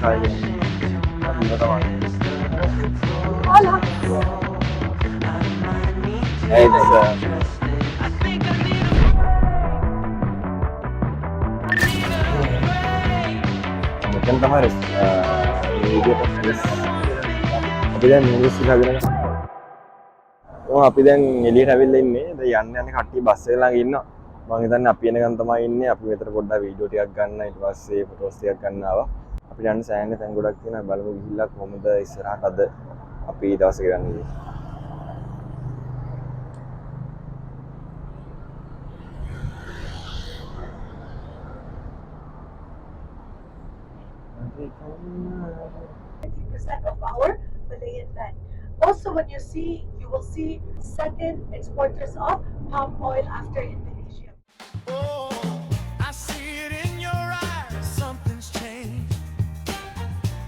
කාලේ ඉන්න තමයි. Hola. Hey, this මෙතන තමයි වීඩියෝ එක අපි දැන් ඉංග්‍රීසි හදනවා. අපි දැන් එළියට ඇවිල්ලා ඉන්නේ. දැන් යන්න කට්ටිය බස් එක ළඟ ඉන්නවා. මම හිතන්නේ අපි එනකන් තමයි ඉන්නේ. අපි මෙතන පොඩ්ඩක් වීඩියෝ ටිකක් ගන්න ඊට පස්සේ ෆොටෝස් ටිකක් ගන්න ආවා. අපිට යන්න සෑහෙන තැන් ගොඩක් තියෙනවා. බලමු ගිහිල්ලා කොහොමද ඉස්සරහට අද අපි දවස් එක ගන්නේ. Percent of our Malayan land. Also, when you will see second exporters of palm oil after Indonesia. Oh, I see it in your eyes. Something's changed.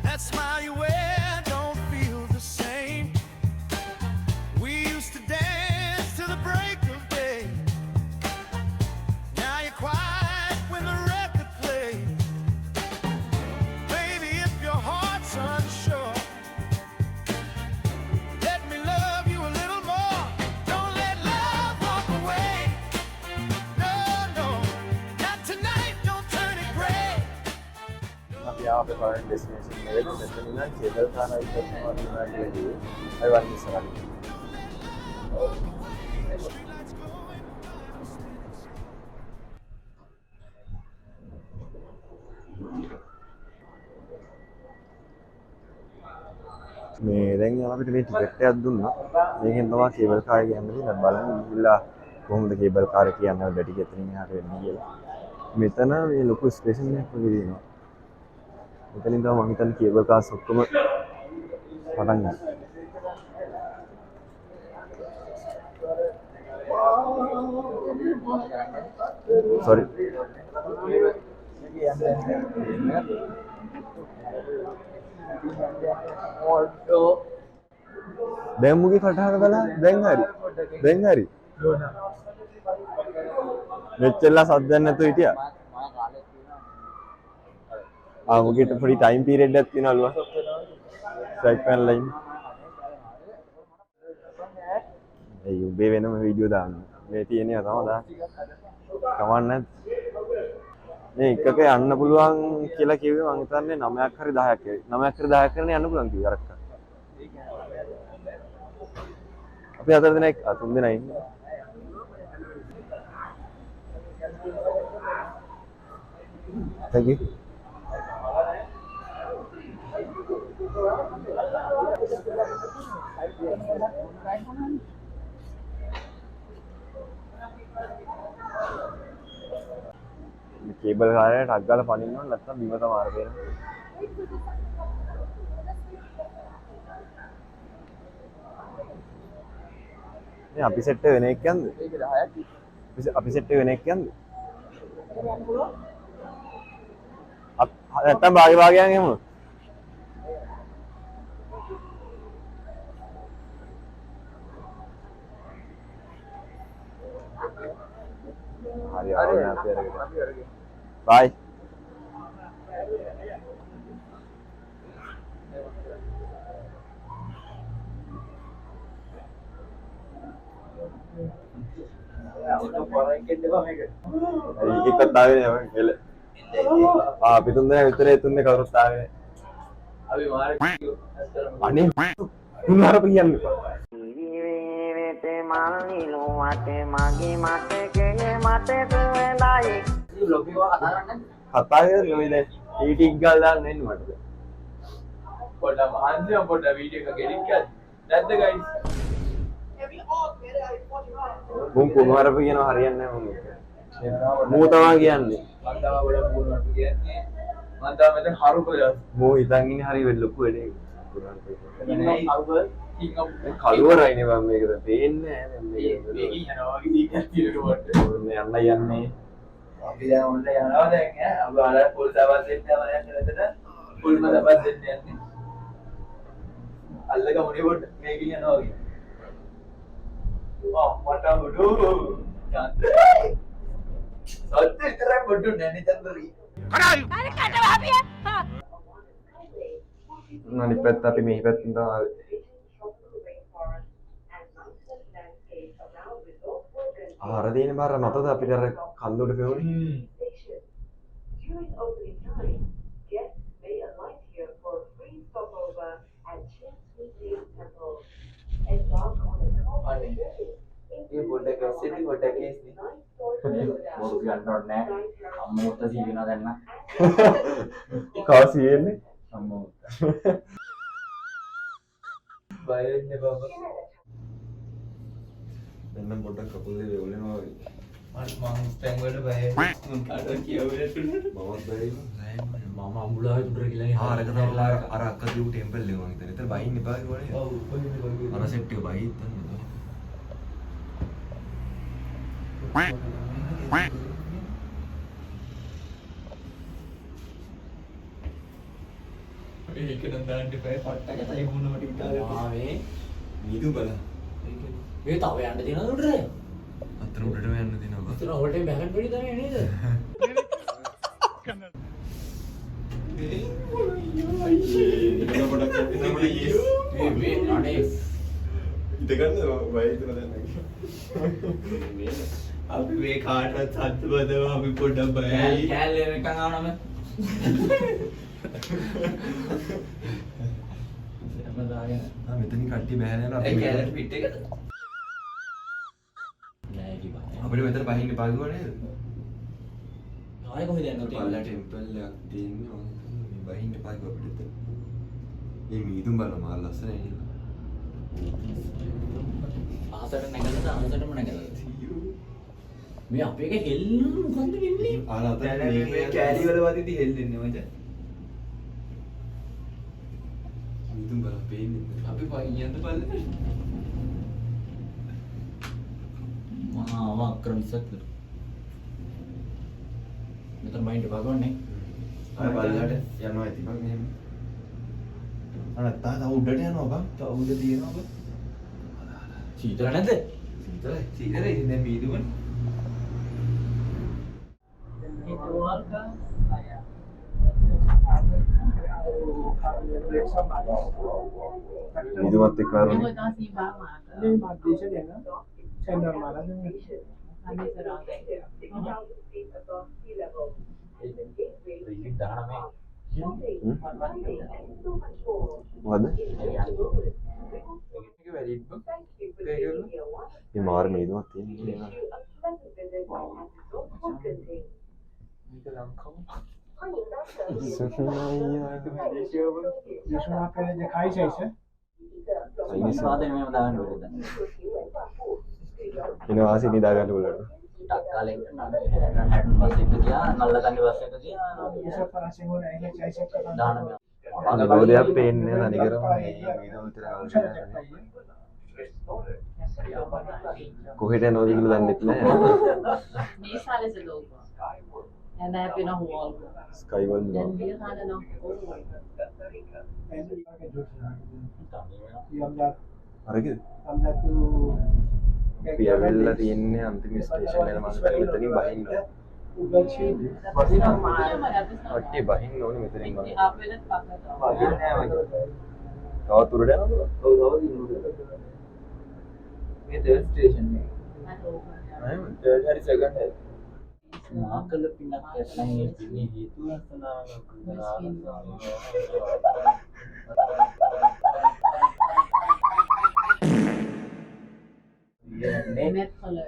That smile you wear don't feel the same. We used to dance to the break of day. Now you're quiet when the record plays. Baby, if your heart's unsure, let me love you a little more. Don't let love walk away. No, no, not tonight. Don't turn it gray. අපි ආපේ current destination එකට මෙතන ඉඳන් cable car එකක් යනවා කියලා කිව්වේ. අය වන්නේ ඉස්සරහට. මේ දැන් අපිට මේ ටිකට් එකක් දුන්නා. මේකෙන් තමයි කේබල් කාර් එක යන්නේ. දැන් බලමු ගිහිල්ලා කොහොමද කේබල් කාර් එක යන්නේ වැඩි කෙතනින් එහාට වෙන්නේ කියලා. මෙතන මේ ලොකු ස්ටේෂන් එකක් වගේ තියෙනවා. මෙතනින් තමයි මම හිතන්නේ කේබල් කාර්ස් ඔක්කොම පටන් ගන්න. sorry දැන් මුගේ කටහඬ බලන්න දැන් හරි මෙච්චරලා සද්දයක් නැතුව හිටියා මුගේට පොඩි ටයිම් පීරියඩ් එකක් තියෙනවලු ස්ට්‍රයික් පැනලා ඉන්න ඒ උඹේ වෙනම වීඩියෝ දාන්න මේ තියෙනවා තමයි දාන්න කවන්න මේ එකක යන්න පුළුවන් කියලා කිව්වේ මං හිතන්නේ 9ක් හරි 10ක් වගේ 9ක් හරි 10ක් කරන යන්න පුළුවන් කිව්වා අරක්ක අපි 4 දෙනෙක් 3 දෙනා ඉන්නේ thank you केबल खा रहे हैं ढाका पानी में लगता बीमा तो मार दे ये अभी सेट है नहीं क्या अंदर अभी सेट है नहीं क्या अंदर अब इतना भागे भागे आएंगे हम Bye. ikut tahu ya bang, gila. Tapi tuh nih itu nih kalau tahu. Abi मार. Ani, तुम harap iyan. Malilo mate magi mate kenge mate tuendai කතා කරන්නේ ඊටික් ගාලා දාන්න එන්න මට. පොඩ්ඩක් මහන්සියම් පොඩ්ඩක් වීඩියෝ එක ගෙඩික් ගන්න. නැද්ද ගයිස්? මුන් කුමාරප කියනවා හරියන්නේ නැහැ මුන්. මූ තමයි කියන්නේ. මම තමයි ගොඩක් බුණුවට කියන්නේ. මම තමයි මෙතන හරු කොහෙද? මූ හිතන් ඉන්නේ හරිය ලොකු වැඩේ. ඉන්නේ අවුල් කළුවරයිනේ මම මේකද පේන්නේ නැහැ මේක යනවා වගේ කීයකට මේ යන්නේ අපි දැන් ඔන්න යනවා දැන් අපි අර පොල් සබස් දෙන්න යනවා යන්නේ එතන පොල් සබස් දෙන්න යන්නේ අල්ලක මොනේ පොඩ මේක යනවා වගේ මට උඩු චන්ද්‍රයි සත්‍ය විතරයි පොඩු නැනේ චන්ද්‍රයි अरे काटा भाभी है हाँ අනිත් පැත්ත අපි මේ පැත්තෙන් තමයි ආවේ. අර තියෙන බාර මතද අපිට අර කන්දොඩ පෙවුනේ. During opening time, guests may alight here for a free stopover at Chinsui Temple and walk on the top of the building. ये बोलते कैसे थी बोलते कैसे මොකද ගන්නවට නෑ අම්මෝට සීවෙනවා දැන් නම් කාසි එන්නේ. අම්මෝට बायोने बाबा මෙන්න පොඩ්ඩක් කකුල් දෙක වෙවුලනවා වගේ. මංස්ටැන් වල බය මං කාටවත් කියවෙන්නේ මමත් බැරි මම අඹුලාවේ තුඩර කියලා අර එක තමයි අර අක්ක දීපු ටෙම්පල් එක මං හිතන්නේ. ඒතර බයින් එපා කිව්වනේ. ඔව් කොහෙද අර සෙට් එක බයි හිටන්නේ. ඒක නම් දාන්න එපා පට්ටකටයි මුණවට විතරයි ආවේ නීතු බල. මේ තව යන්න තියෙනවද උඩට අතන උඩටම යන්න දෙනවා. එතන ඕල් ටයිම් බෑගන් පොඩි තමයි නේද මේ අනේ ඉතගන්න බයි හිතන දැන්. අපි මේ කාටවත් සත්තු බදව අපි පොඩ්ඩක් බයයි කෑල්ලේ නිකන් ආවනම හැමදාගෙන මෙතනින් කට්ටිය බෑන යනවා. ඒ කැලේ පිට එකද නෑ කිව්වා අපිට මෙතන බහින්න එපා කිව්වා නේද? ආයෙ කොහෙද යන්නේ පල්ලා ටෙම්පල් එකක් තියෙනවා. මේ බහින්න එපා කිව්වා අපිට. මේ මීදුම් බලන්න මාර ලස්සනයි නේද? ආසට නැගලා ආසටම නැගලා මේ අපේ එක හෙල්ලුන මොකද්ද වෙන්නේ ආල අතන මේ කැලි වල වදිදී හෙල්ලෙන්නේ මචං මීදුම් බලන්න පේන්නේ. අපි පයින්ද බලන්නේ මහා වක්‍රමිසක් මෙතන බයින්ඩ් වගන්නේ අර බල්ලට යනවා ඇති බං මෙහෙම. අර තා උඩට යනවා බං. තව උඩ තියෙනවා බ සීතල නැද්ද සීතලයි. සීනරේ ඉතින් දැන් මීදුමනේ මීදුමත් එක්ක ආරෝනේ. මොකද? ඒක වැඩි බ මේ මාර මීදුමක් තියෙන්නේ නේද? මේක ලංකාව සාදේ මේව දාන්න ඕනේ දැන් එන වාසි නිදා ගන්න බලන්න. ටක් කාලේ හැටන් බස් එක ගියා නල්ලකන්ඩි බස් එක ගියා දාන අන්න බෝධයක් පේන්නේ නැහැ අනිකරම මීදුම විතර ආවොත්. කොහෙට යනවද කියලා දන්නෙත් නැහැ. මේ සාලෙස ලෝක. And I have been a wall. Sky වල් Then we had enough. අරගෙන අපි ඇවිල්ලා තියන්නේ අන්තිම ස්ටේෂන් එක මම මෙතනින් බහින්න. කට්ටිය බහින්න ඕනේ මෙතනින් මම. වදින්නේ නැහැ මචං තවත් උඩට යනවද? ඔව් ඔව් මේ තර්ඩ් ස්ටේෂන් එක නෑ තර්ඩ් හරි සෙකන්ඩ් හරි මාකල පින්නක් ඇත්නම් මේ හේතු Net color.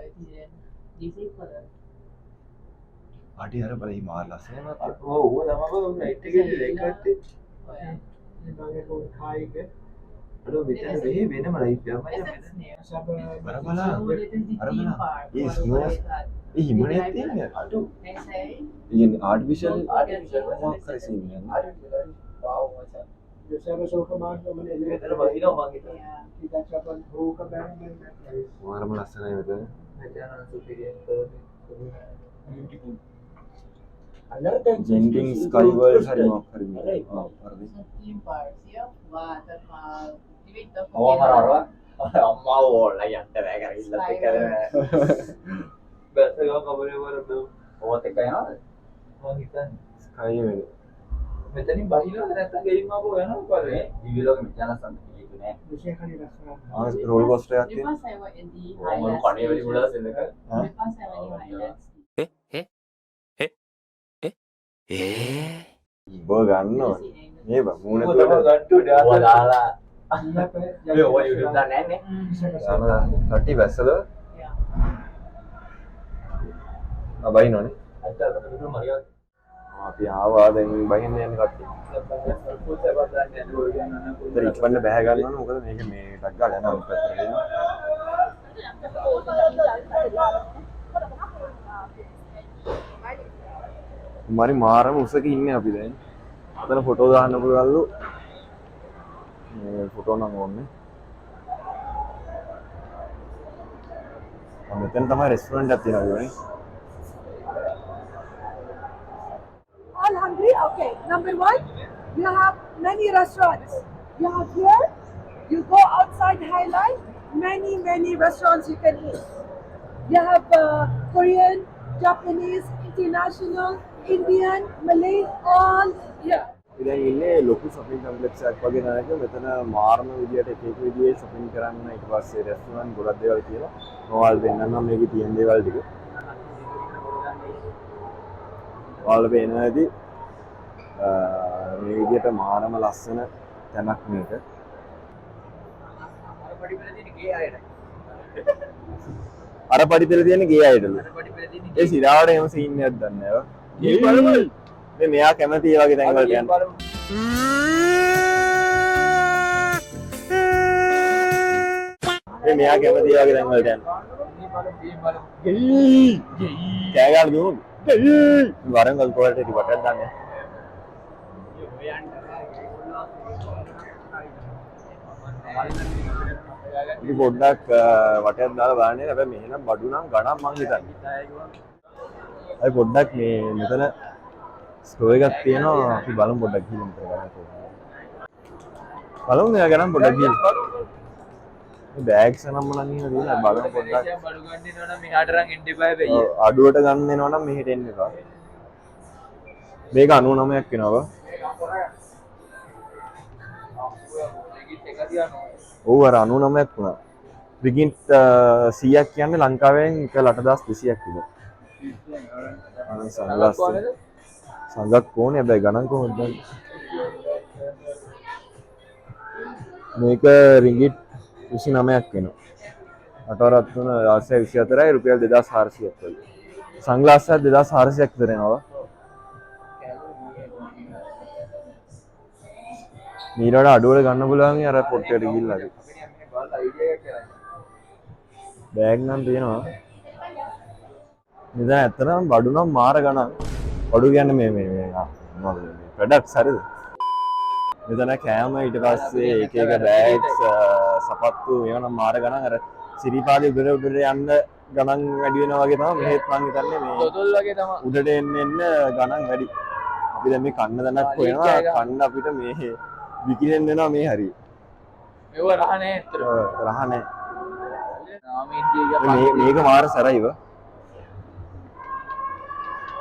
This is color. අඩි අර බලයි මාර ලස්සනයි මත. ඔව් ඌ තමයි ලයිට් එකේ දෙකත් Oh, yeah. අර මෙතන වෙහි වෙනම ලයිට් එකක් මචං බර බලා. So it is the අර theme බලන්න. park. ඒ ස්නෝ ඒ හිමනේ තියෙන්නේ අඩු. They say. ඉතින් ආටිෆිෂල් ආටිෆිෂල් මොකක් හරි සීන් එකක්. වාව් මචං මෙතන වහිනවා මං හිතන්නේ Yeah. මාරම ලස්සනයි මෙතන. මෙතන සුපිරියර් ජෙන්ටින් ස්කයි වර්ල්ඩ් හරි මොකක් හරි. ආ හරි. So theme parks, yeah. Water park. Even the අම්මා ඕල්ලා යන්න බෑ කරගිල්ලත් එක්ක බස් එක කවරේ වර බෝ ඕවත් එක්ක යනවද මං හිතන්නේ ස්කයි වෙන. මෙතනින් බහිනවද නැත්නම් ගෙලින්ම ආපහු යනවද බලන්න. දිව්‍ය ලෝකෙ මෙච්චර ලස්සනට කියෙන්නේ නෑ. රෝල් කෝස්ටර් එකක් Lepas තියෙනවා. saya went in the ඕම highlands. කණේ වැඩි ගොඩක් සෙල්ලක. ඈ? Lepas saya went in the highlands. බෝ ගන්න ඕනේ. මේ බා මූණ මොකද තුඩ ගට්ටු ඩාලා දාලා. මේ ඔය YouTube දාන්නේ නෑනේ. කටි වැස්සද? Ya. බයිනෝනේ. අයිතල් මරියා. අපි ආවා දැන් බහින්න යන කට්ටිය. ඉතින් ඉක්මනට බැහැ ගන්න ඕනේ මොකද මේක මේ ටක් ගාලා යනවා අනිත් පැත්තට එනවා. මරි මාරම උසක ඉන්නේ අපි දැන්. අතන ෆොටෝ දාන්න පුළුවන්ලු. මේ ෆොටෝ නම් ඕනේ. මෙතන තමයි රෙස්ටුරන්ට් එකක් තියෙනවා නේ. All hungry? Okay. Number one, you have many restaurants. You have here, you go outside Highline, many restaurants you can eat. You have Korean, Japanese, international, Indian, Malay, all here. ඉතින් ඉන්නේ ලොකු shopping complex එකක් වගේ නේද? මෙතන මාර්ම විදියට එක එක විදිහේ shopping කරන්න ඊට පස්සේ restaurant ගොඩක් දේවල් තියෙනවා. මොවල් වෙනනම් මේකේ තියෙන දේවල් ටික. ඔයාලා පේනවාදී මේ විදියට මාරම ලස්සන තැනක් මේක. අර පඩිපෙළ තියෙන ගේ අයටලු. ඒ සිරාවට එහෙම සීන් එකක් දන්නේ නැහැ. මේ මෙයා කැමති ඒ වගේ තැන් වලට යන්න. මේ මෙයා කැමති ඒ වගේ තැන් වලට යන්න. කෑ ගන්න දුන්නු. වරංගල් කොලට ඉති වටක් දාන්නේ. ඉතින් පොඩ්ඩක් වටයක් දාලා බලන්නේ. හැබැයි මෙහෙනම් බඩු නම් ගණන් මං හිතන්නේ. අය පොඩ්ඩක් මේ මෙතන ස්ටෝ එකක් තියෙනවා. අපි බලමු පොඩ්ඩක් ගිහින් මෙතන ගණන් කොහොමද. බලමු මෙයා ගණන් පොඩ්ඩක් ගිහින්. මේ බෑග්ස් නම් මලන් එහෙම දිනලා බලමු පොඩ්ඩක්. බඩු ගන්න දෙනවා නම් මෙහාට රන් එන්න එපා වෙයි. අඩුවට ගන්න දෙනවා නම් මෙහෙට එන්න එපා. මේක 99ක් වෙනවා. ඔව් අර 99ක් වුණා. රිගින්ට් 100ක් කියන්නේ ලංකාවෙන් 1,8200ක් විතර. සංගක් ඕනේ හැබැයි ගණන් කොහොමද දන්නේ? මේක රිගිට් 29ක් වෙනවා. 8 3 රුපියල් 2400ක් වගේ. සංග්ලාස් එකක් 2400ක් විතර එනවා. මීරට අඩුවට ගන්න පුළුවන් අර පොට්ටේට ගිහිල්ලා. බෑග් නම් තියෙනවා. මෙතන ඇත්තටම බඩු නම් මාර ගණන්. බඩු කියන්නේ මේ ප්‍රොඩක්ට්ස් හරිද? මෙතන කෑම ඊට පස්සේ එක එක බෑග්ස් සපත්තු ඒවා නම් මාර ගණන්. අර සිරිපාදේ උඩට යන්න ගණන් වැඩි වෙනවා වගේ තමයි මෙහෙත් මං හිතන්නේ මේ දොදොල් වගේ තමයි. උඩට එන්න ගණන් වැඩි. අපි දැන් මේ කන්න දණක් හොයනවා. කන්න අපිට මේ විකිනෙන්න වෙනවා මේ හරිය. මෙව රහ නැහැ ඇත්තට. රහ නැහැ. නාමයෙන් කිය මේක මාර සරයිව.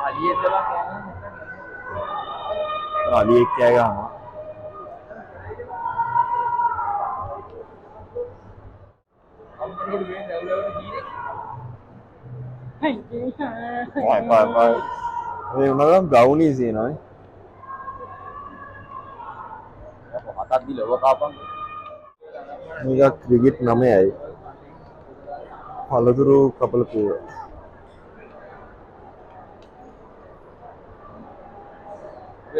අලියෙත් දලා කියන්නේ අලියෙක් කෑ ගහනවා. අපිට මේ දවල්වල කීනේ. ඒ උනනම් බ්‍රවුනීස් එනවා. හතක් දි ලොව කාපන්. මේක ක්‍රිකට් 9යි. පළතුරු කපල පූර.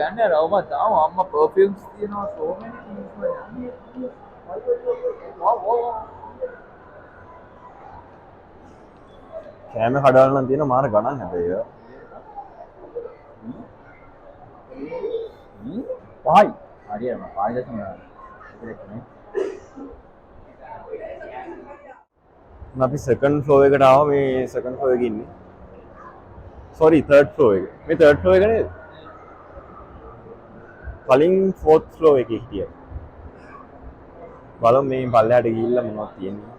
යන්නේ රවම තාම අම්මා පර්ෆියුම්ස් තියෙනවා so many things යන්නේ. කෑම කඩවල නම් තියෙන මාර ගණන් හැබැයි ඒවා. පහයි. හරියම 5.9. අපි සෙකන්ඩ් ෆ්ලෝර් එකට ආවා. මේ සෙකන්ඩ් ෆ්ලෝර් එකේ ඉන්නේ. සෝරි තර්ඩ් ෆ්ලෝර් එක. මේ තර්ඩ් ෆ්ලෝර් එක නේද? කලින් ෆෝර්ත් ෆ්ලෝර් එකේ හිටියා. බලමු මේ පල්ලෙහාට ගිහිල්ලා මොනවද තියෙන්නේ.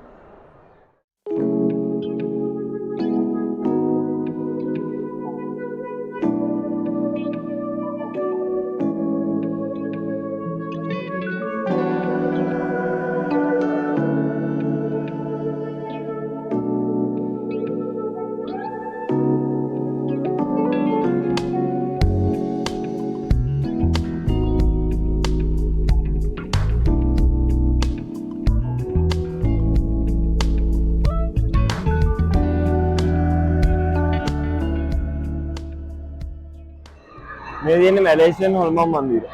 මේ තියෙන්නේ මැලේසියන් හොල්මන් මන්දිර.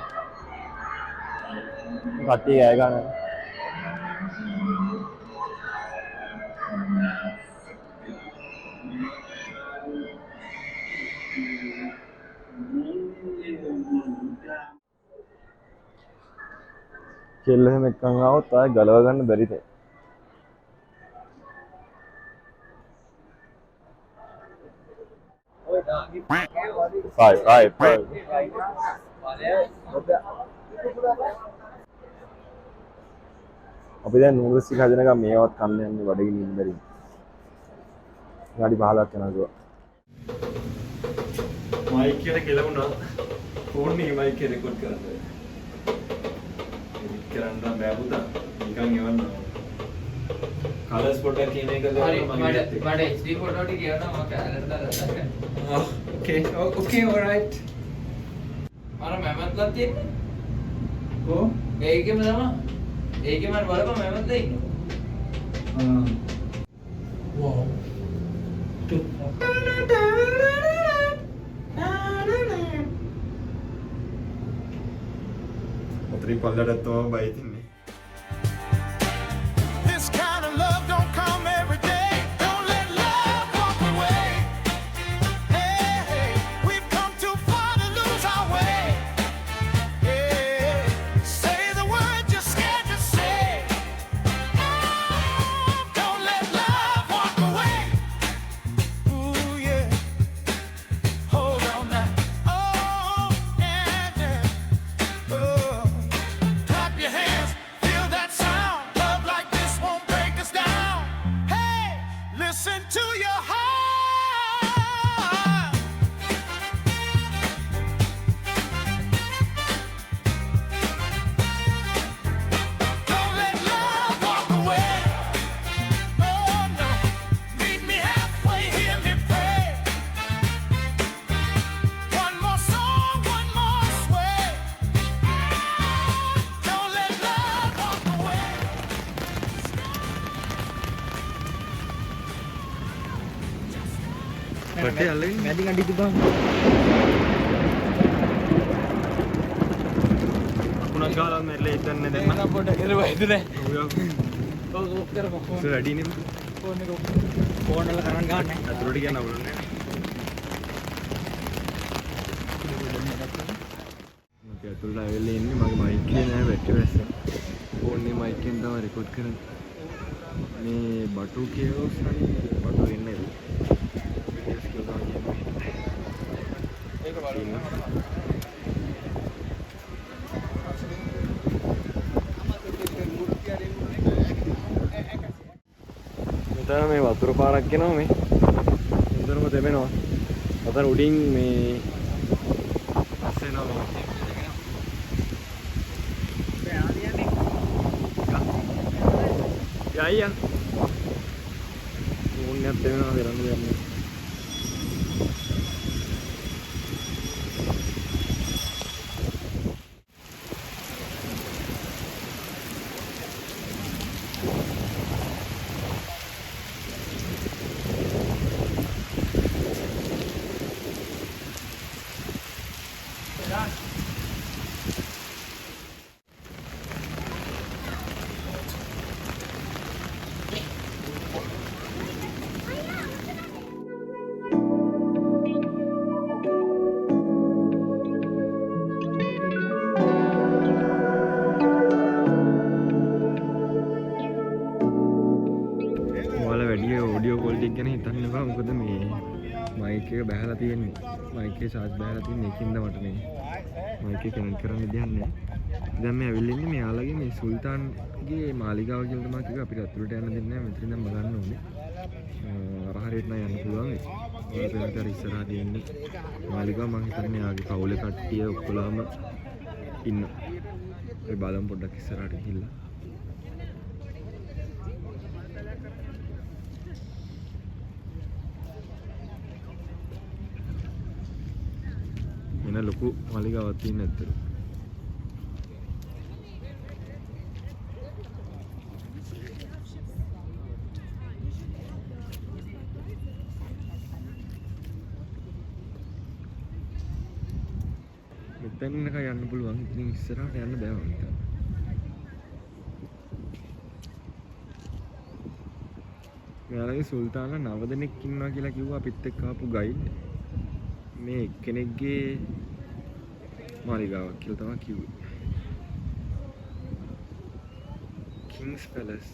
කට්ටිය ගෑ ගන්න. කෙල්ල එහෙම එක්කන් ආවොත් ආයෙ ගලව ගන්න බැරි තේ. Five. අපි දැන් නූඩල්ස් ටික හදනකම් මේවත් කන්න යන්නේ බඩගිනින් ඉන්න බැරි. විනාඩි 15ක් යනවා. මයික් එකට කෙලවුණා. ෆෝන් එකේ මයික් එක රෙකෝඩ් කරන්න. එඩිට් කරන්න බෑ පුතා. නිකන් එවන්න. කලර්ස් පොටක් කියන එක දාලා මම මට HD ෆොටෝ ටික කියනවා මම කැලෙන්ඩර් දාලා. Okay, alright. අර මැමත්ලා තියෙන්නේ. Oh. ඒකෙම තමයි. ඒකෙම මම බලපන් මැමත්ලා ඉන්නවා. Wow. ඔතරින් පල්ලටත් තමයි බයි තින්නේ. This kind of love don't come every day. Don't let love walk away. Hey, we've come too far to lose our way. Yeah, say the word you're scared to say. Don't let love walk away. Ooh yeah, hold on now. Oh yeah. Oh, clap your hands, feel that sound. Love like this won't break us down. Hey, listen to your heart. Don't let love walk away. Oh no, meet me halfway, hear me pray. One more song, one more sway. Don't let love walk away. පටේ අල්ලගෙන මැදි කඩි තිබා. අකුණක් ගාලා මෙල්ල හිටන්නේ දැන් එන්න පොඩ්ඩක් එරුවා ඉදුනේ. ඔව් කරපො ready නෙමෙයි. Phone එක phone වල කරන් ගන්න. අතුරට කියන අවුලන්නේ. මම අතුරට ආවෙලා ඉන්නේ මගේ මයික් එකේ නෑ බැටරි වැස්ස. ෆෝන් එකේ මයික් එකෙන් තමයි රෙකෝඩ් කරන්නේ. මේ බටු කියෝ සරි බටු එන්නේ. වීඩියෝස් කියලා කියන්නේ. ඒක බලන්න. මෙතන මේ වතුර පාරක් යනවා මේ. හොඳටම දෙමෙනවා. අතන උඩින් මේ අස්සෙනවා මේ. යයියා. ඕන්නත් දෙමෙනවා දෙරන්න දෙන්නේ. ඔඩියෝ ක්වොලිටි එක ගැන හිතන්න එපා. මොකද මේ මයික් එක බහලා තියෙන්නේ. මයික් එකේ charge බහලා තියෙන්නේ. ඒකින්ද මට මේ මයික් එක කනෙක්ට් කරන්න දෙයක් නැහැ. දැන් මේ ඇවිල්ලා ඉන්නේ මෙයාලගේ මේ සුල්තාන්ගේ මාලිගාව කියලා තමයි කිව්වා. අපිට අතුරට යන්න දෙන්නේ නැහැ. මෙතන ඉඳන් බලන්න ඕනේ. අර හරියට නෑ යන්න පුළුවන් ඒක. ඔය පෙරතර ඉස්සරහා දෙන්නේ මාලිගාව. මම හිතන්නේ ආගේ පවුලේ කට්ටිය ඔක්කොලාම ඉන්න. ඒ බලමු පොඩ්ඩක් ඉස්සරහට ගිහිල්ලා. එන ලොකු මාලිගාවක් තියෙන ඇත්තට. තැන්නක යන්න පුළුවන්. ඉතින් ඉස්සරහට යන්න බෑ මම හිතන්නේ. මෙයාලගේ සුල්තාන්ලා 9 දෙනෙක් ඉන්නවා කියලා කිව්වා අපිත් එක්ක ආපු ගයිඩ්. මේ එක්කෙනෙක්ගේ මාලිගාවක් කියලා තමයි කිව්වේ. King's Palace.